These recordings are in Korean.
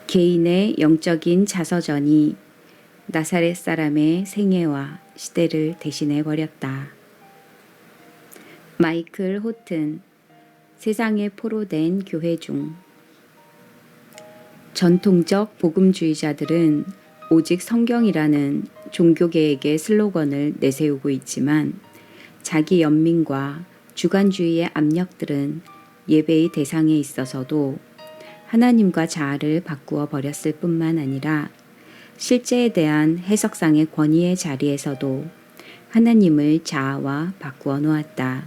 개인의 영적인 자서전이 나사렛 사람의 생애와 시대를 대신해 버렸다. 마이클 호튼, 세상에 포로된 교회 중. 전통적 복음주의자들은 오직 성경이라는 종교개혁의 슬로건을 내세우고 있지만 자기 연민과 주관주의의 압력들은 예배의 대상에 있어서도 하나님과 자아를 바꾸어 버렸을 뿐만 아니라 실제에 대한 해석상의 권위의 자리에서도 하나님을 자아와 바꾸어 놓았다.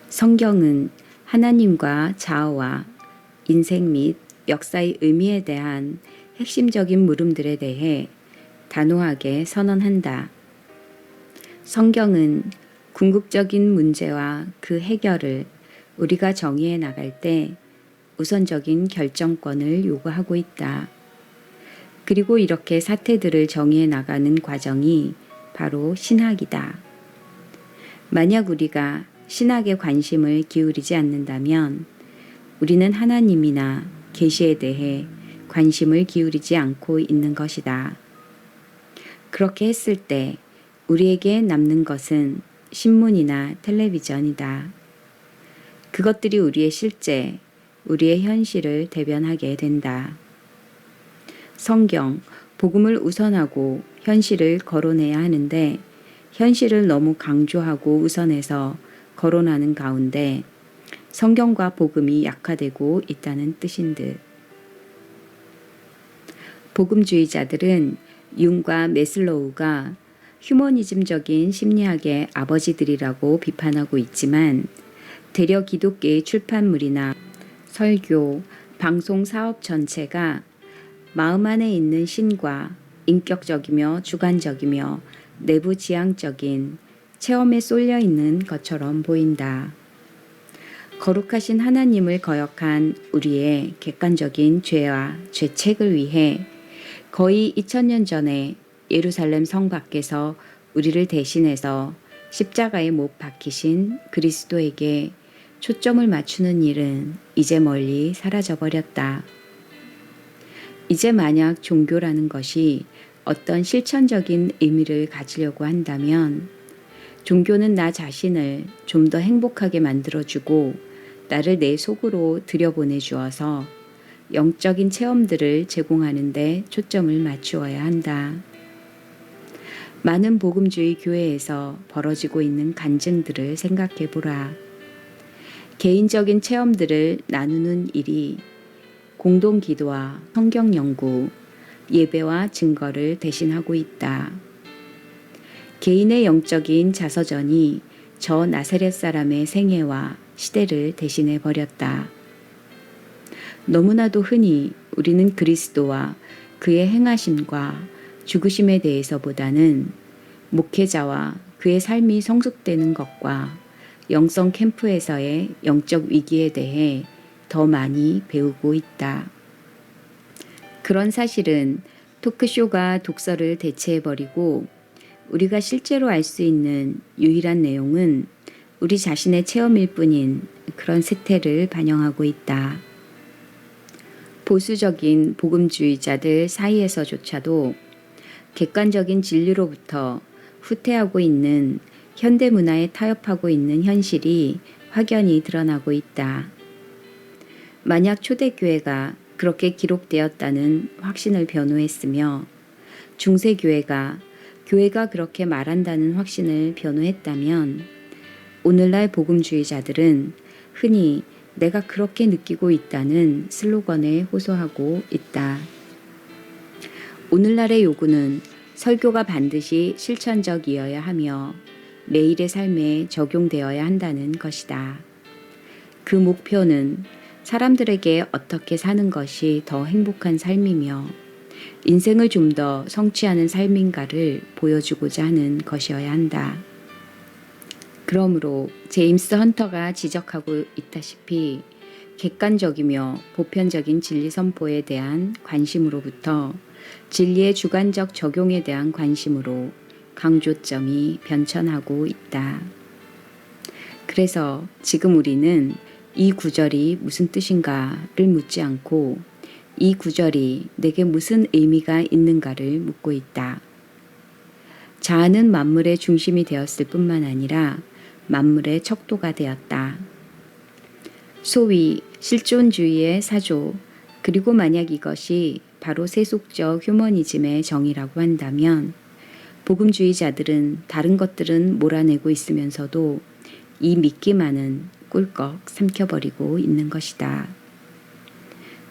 성경은 하나님과 자아와 인생 및 역사의 의미에 대한 핵심적인 물음들에 대해 단호하게 선언한다. 성경은 궁극적인 문제와 그 해결을 우리가 정의해 나갈 때 우선적인 결정권을 요구하고 있다. 그리고 이렇게 사태들을 정의해 나가는 과정이 바로 신학이다. 만약 우리가 신학에 관심을 기울이지 않는다면 우리는 하나님이나 계시에 대해 관심을 기울이지 않고 있는 것이다. 그렇게 했을 때 우리에게 남는 것은 신문이나 텔레비전이다. 그것들이 우리의 실제, 우리의 현실을 대변하게 된다. 성경, 복음을 우선하고 현실을 거론해야 하는데 현실을 너무 강조하고 우선해서 거론하는 가운데 성경과 복음이 약화되고 있다는 뜻인 듯. 복음주의자들은 융과 메슬로우가 휴머니즘적인 심리학의 아버지들이라고 비판하고 있지만 대려 기독교의 출판물이나 설교, 방송 사업 전체가 마음 안에 있는 신과 인격적이며 주관적이며 내부 지향적인 체험에 쏠려 있는 것처럼 보인다. 거룩하신 하나님을 거역한 우리의 객관적인 죄와 죄책을 위해 거의 2000년 전에 예루살렘 성 밖에서 우리를 대신해서 십자가에 못 박히신 그리스도에게 초점을 맞추는 일은 이제 멀리 사라져버렸다. 이제 만약 종교라는 것이 어떤 실천적인 의미를 가지려고 한다면 종교는 나 자신을 좀 더 행복하게 만들어주고 나를 내 속으로 들여보내주어서 영적인 체험들을 제공하는 데 초점을 맞추어야 한다. 많은 복음주의 교회에서 벌어지고 있는 간증들을 생각해 보라. 개인적인 체험들을 나누는 일이 공동 기도와 성경 연구, 예배와 증거를 대신하고 있다. 개인의 영적인 자서전이 저 나사렛 사람의 생애와 시대를 대신해 버렸다. 너무나도 흔히 우리는 그리스도와 그의 행하심과 죽으심에 대해서보다는 목회자와 그의 삶이 성숙되는 것과 영성 캠프에서의 영적 위기에 대해 더 많이 배우고 있다. 그런 사실은 토크쇼가 독서를 대체해버리고 우리가 실제로 알 수 있는 유일한 내용은 우리 자신의 체험일 뿐인 그런 세태를 반영하고 있다. 보수적인 복음주의자들 사이에서조차도 객관적인 진리로부터 후퇴하고 있는 현대문화에 타협하고 있는 현실이 확연히 드러나고 있다. 만약 초대교회가 그렇게 기록되었다는 확신을 변호했으며 중세교회가 교회가 그렇게 말한다는 확신을 변호했다면 오늘날 복음주의자들은 흔히 내가 그렇게 느끼고 있다는 슬로건에 호소하고 있다. 오늘날의 요구는 설교가 반드시 실천적이어야 하며 매일의 삶에 적용되어야 한다는 것이다. 그 목표는 사람들에게 어떻게 사는 것이 더 행복한 삶이며 인생을 좀 더 성취하는 삶인가를 보여주고자 하는 것이어야 한다. 그러므로 제임스 헌터가 지적하고 있다시피 객관적이며 보편적인 진리 선포에 대한 관심으로부터 진리의 주관적 적용에 대한 관심으로 강조점이 변천하고 있다. 그래서 지금 우리는 이 구절이 무슨 뜻인가를 묻지 않고 이 구절이 내게 무슨 의미가 있는가를 묻고 있다. 자아는 만물의 중심이 되었을 뿐만 아니라 만물의 척도가 되었다. 소위 실존주의의 사조, 그리고 만약 이것이 바로 세속적 휴머니즘의 정의라고 한다면 복음주의자들은 다른 것들은 몰아내고 있으면서도 이 믿기만은 꿀꺽 삼켜버리고 있는 것이다.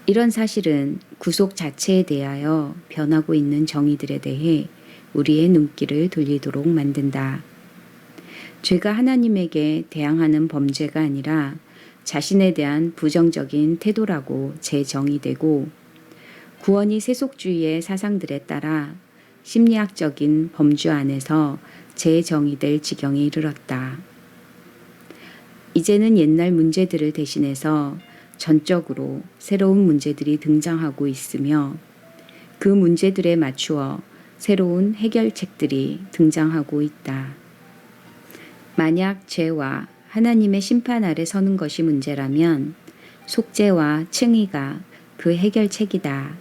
이런 사실은 구속 자체에 대하여 변하고 있는 정의들에 대해 우리의 눈길을 돌리도록 만든다. 죄가 하나님에게 대항하는 범죄가 아니라 자신에 대한 부정적인 태도라고 재정의되고 구원이 세속주의의 사상들에 따라 심리학적인 범주 안에서 재정의될 지경에 이르렀다. 이제는 옛날 문제들을 대신해서 전적으로 새로운 문제들이 등장하고 있으며 그 문제들에 맞추어 새로운 해결책들이 등장하고 있다. 만약 죄와 하나님의 심판 아래 서는 것이 문제라면 속죄와 칭의가 그 해결책이다.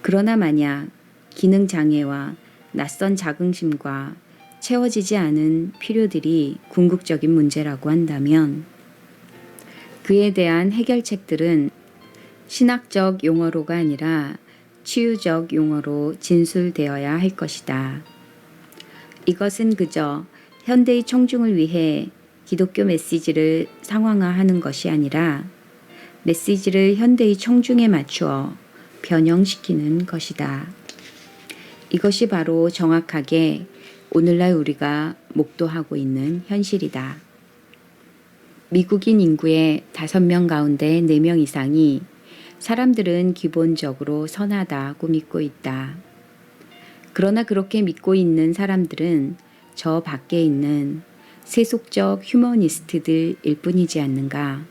그러나 만약 기능장애와 낯선 자긍심과 채워지지 않은 필요들이 궁극적인 문제라고 한다면 그에 대한 해결책들은 신학적 용어로가 아니라 치유적 용어로 진술되어야 할 것이다. 이것은 그저 현대의 청중을 위해 기독교 메시지를 상황화하는 것이 아니라 메시지를 현대의 청중에 맞추어 변형시키는 것이다. 이것이 바로 정확하게 오늘날 우리가 목도하고 있는 현실이다. 미국인 인구의 5명 가운데 4명 이상이 사람들은 기본적으로 선하다고 믿고 있다. 그러나 그렇게 믿고 있는 사람들은 저 밖에 있는 세속적 휴머니스트들일 뿐이지 않는가?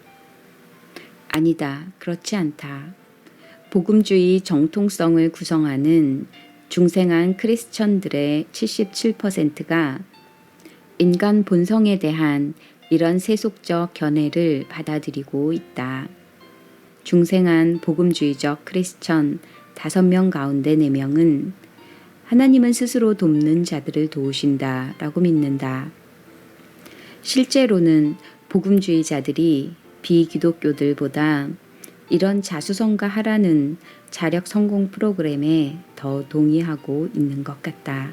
아니다. 그렇지 않다. 복음주의 정통성을 구성하는 중생한 크리스천들의 77%가 인간 본성에 대한 이런 세속적 견해를 받아들이고 있다. 중생한 복음주의적 크리스천 5명 가운데 4명은 하나님은 스스로 돕는 자들을 도우신다 라고 믿는다. 실제로는 복음주의자들이 비기독교들보다 이런 자수성가하라는 자력 성공 프로그램에 더 동의하고 있는 것 같다.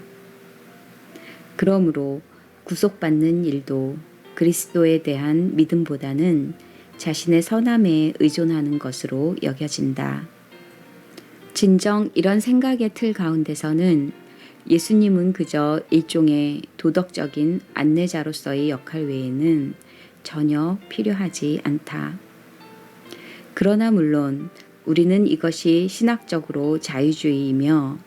그러므로 구속받는 일도 그리스도에 대한 믿음보다는 자신의 선함에 의존하는 것으로 여겨진다. 진정 이런 생각의 틀 가운데서는 예수님은 그저 일종의 도덕적인 안내자로서의 역할 외에는 전혀 필요하지 않다. 그러나 물론 우리는 이것이 신학적으로 자유주의이며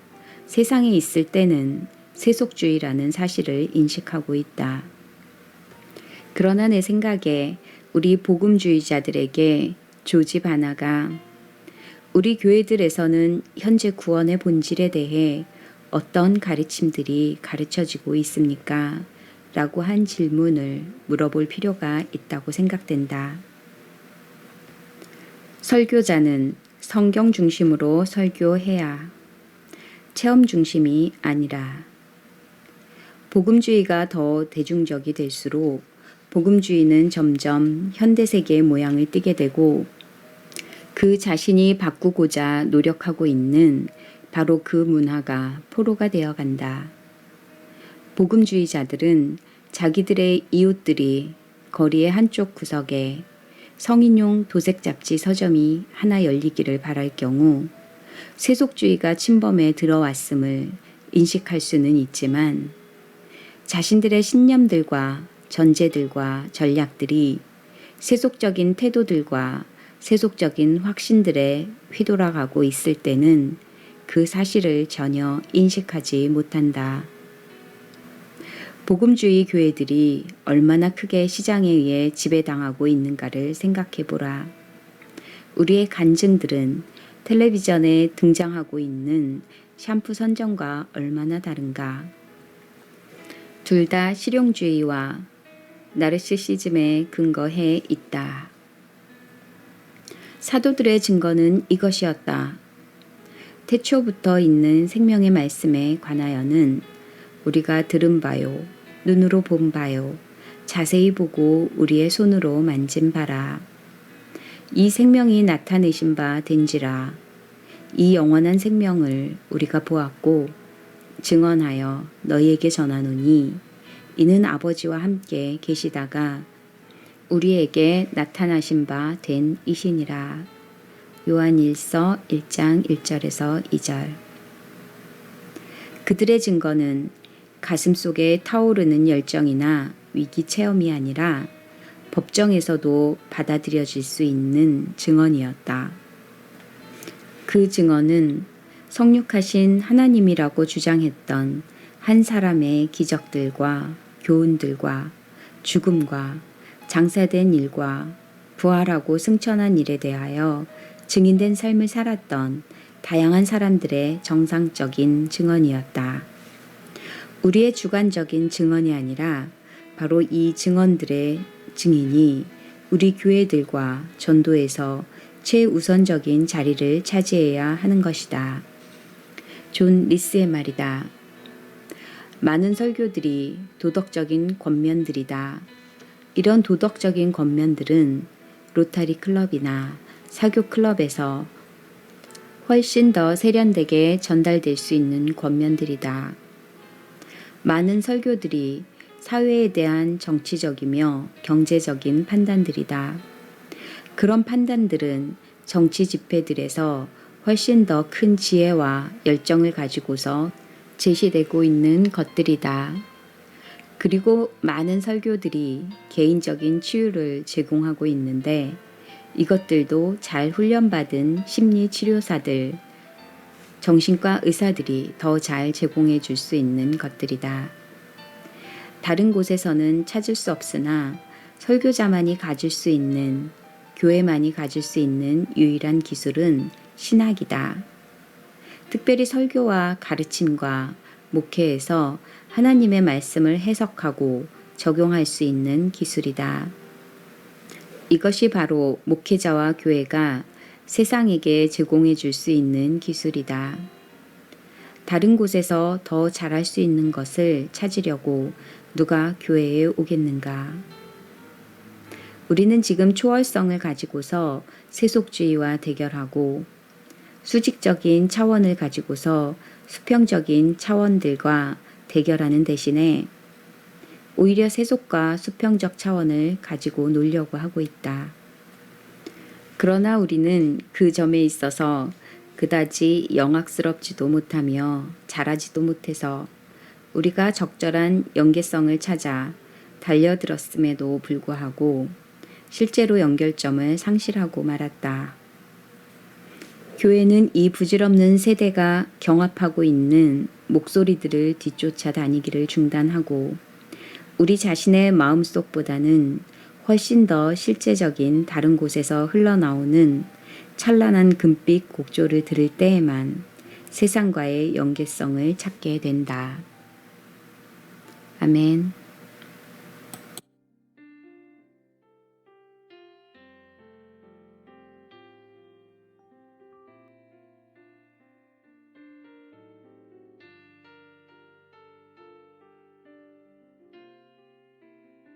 세상에 있을 때는 세속주의라는 사실을 인식하고 있다. 그러나 내 생각에 우리 복음주의자들에게 조집 하나가 우리 교회들에서는 현재 구원의 본질에 대해 어떤 가르침들이 가르쳐지고 있습니까? 라고 한 질문을 물어볼 필요가 있다고 생각된다. 설교자는 성경 중심으로 설교해야 체험 중심이 아니라 복음주의가 더 대중적이 될수록 복음주의는 점점 현대세계의 모양을 띠게 되고 그 자신이 바꾸고자 노력하고 있는 바로 그 문화가 포로가 되어 간다. 복음주의자들은 자기들의 이웃들이 거리의 한쪽 구석에 성인용 도색 잡지 서점이 하나 열리기를 바랄 경우 세속주의가 침범해 들어왔음을 인식할 수는 있지만 자신들의 신념들과 전제들과 전략들이 세속적인 태도들과 세속적인 확신들에 휘돌아가고 있을 때는 그 사실을 전혀 인식하지 못한다. 복음주의 교회들이 얼마나 크게 시장에 의해 지배당하고 있는가를 생각해보라. 우리의 간증들은 텔레비전에 등장하고 있는 샴푸 선전과 얼마나 다른가. 둘 다 실용주의와 나르시시즘에 근거해 있다. 사도들의 증거는 이것이었다. 태초부터 있는 생명의 말씀에 관하여는 우리가 들은 바요, 눈으로 본 바요, 자세히 보고 우리의 손으로 만진 바라. 이 생명이 나타내신 바 된지라. 이 영원한 생명을 우리가 보았고 증언하여 너희에게 전하노니 이는 아버지와 함께 계시다가 우리에게 나타나신 바 된 이시니라. 요한일서 1장 1절에서 2절. 그들의 증거는 가슴속에 타오르는 열정이나 위기 체험이 아니라 법정에서도 받아들여질 수 있는 증언이었다. 그 증언은 성육하신 하나님이라고 주장했던 한 사람의 기적들과 교훈들과 죽음과 장사된 일과 부활하고 승천한 일에 대하여 증인된 삶을 살았던 다양한 사람들의 정상적인 증언이었다. 우리의 주관적인 증언이 아니라 바로 이 증언들의 증인이 우리 교회들과 전도에서 최우선적인 자리를 차지해야 하는 것이다. 존 리스의 말이다. 많은 설교들이 도덕적인 권면들이다. 이런 도덕적인 권면들은 로타리 클럽이나 사교 클럽에서 훨씬 더 세련되게 전달될 수 있는 권면들이다. 많은 설교들이 사회에 대한 정치적이며 경제적인 판단들이다. 그런 판단들은 정치 집회들에서 훨씬 더 큰 지혜와 열정을 가지고서 제시되고 있는 것들이다. 그리고 많은 설교들이 개인적인 치유를 제공하고 있는데 이것들도 잘 훈련받은 심리치료사들, 정신과 의사들이 더 잘 제공해 줄 수 있는 것들이다. 다른 곳에서는 찾을 수 없으나 설교자만이 가질 수 있는, 교회만이 가질 수 있는 유일한 기술은 신학이다. 특별히 설교와 가르침과 목회에서 하나님의 말씀을 해석하고 적용할 수 있는 기술이다. 이것이 바로 목회자와 교회가 세상에게 제공해 줄 수 있는 기술이다. 다른 곳에서 더 잘할 수 있는 것을 찾으려고 누가 교회에 오겠는가? 우리는 지금 초월성을 가지고서 세속주의와 대결하고 수직적인 차원을 가지고서 수평적인 차원들과 대결하는 대신에 오히려 세속과 수평적 차원을 가지고 놀려고 하고 있다. 그러나 우리는 그 점에 있어서 그다지 영악스럽지도 못하며 잘하지도 못해서 우리가 적절한 연계성을 찾아 달려들었음에도 불구하고 실제로 연결점을 상실하고 말았다. 교회는 이 부질없는 세대가 경합하고 있는 목소리들을 뒤쫓아 다니기를 중단하고 우리 자신의 마음속보다는 훨씬 더 실제적인 다른 곳에서 흘러나오는 찬란한 금빛 곡조를 들을 때에만 세상과의 연계성을 찾게 된다. 아멘.